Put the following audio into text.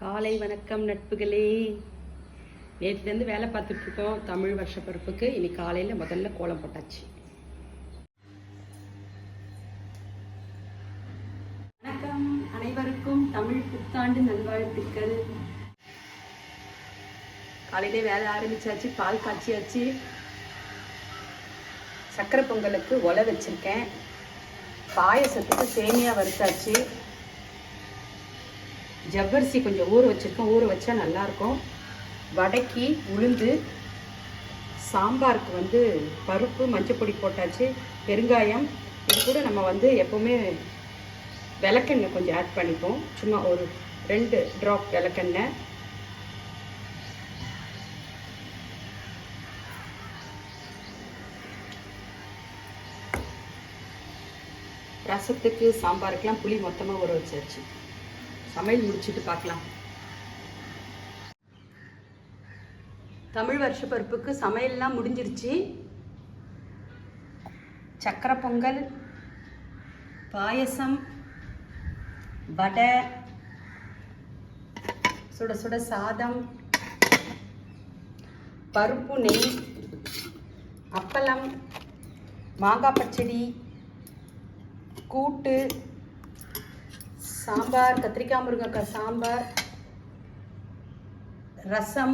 காலை வணக்கம் நட்புகளே. நேற்றுலேருந்து வேலை பார்த்துட்ருக்கோம் தமிழ் வருஷப்பிறப்புக்கு. இன்னைக்கு காலையில் முதல்ல கோலம் போட்டாச்சு. வணக்கம் அனைவருக்கும் தமிழ் புத்தாண்டு நல்வாழ்த்துக்கள். காலையிலே வேலை ஆரம்பிச்சாச்சு, பால் காய்ச்சியாச்சு, சக்கரை பொங்கலுக்கு ஒலை வச்சுருக்கேன், பாயசத்துக்கு சேமியா வறுத்தாச்சு, ஜவ்வரிசி கொஞ்சம் ஊற வச்சுருக்கோம், ஊற வச்சா நல்லாயிருக்கும். வடைக்கு உளுந்து, சாம்பாருக்கு பருப்பு மஞ்சப்பொடி போட்டாச்சு, பெருங்காயம். இது கூட நம்ம எப்போவுமே விளக்கெண்ணெய் கொஞ்சம் ஆட் பண்ணிப்போம், சும்மா ஒரு 2 ட்ராப் விளக்கெண்ணெய். ரசத்துக்கு சாம்பாருக்கெலாம் புளி மொத்தமாக ஊற வச்சாச்சு. சமையல் முடிச்சுட்டு பார்க்கலாம். தமிழ் வருஷப்பிறப்புக்கு சமையல்லாம் முடிஞ்சிருச்சு. சக்கரை பொங்கல், பாயசம், வடை, சுட சுட சாதம், பருப்பு நெய், அப்பளம், மாங்காய் பச்சடி, கூட்டு, சாம்பார், கத்திரிக்காய் முருங்கைக்காய் சாம்பார், ரசம்,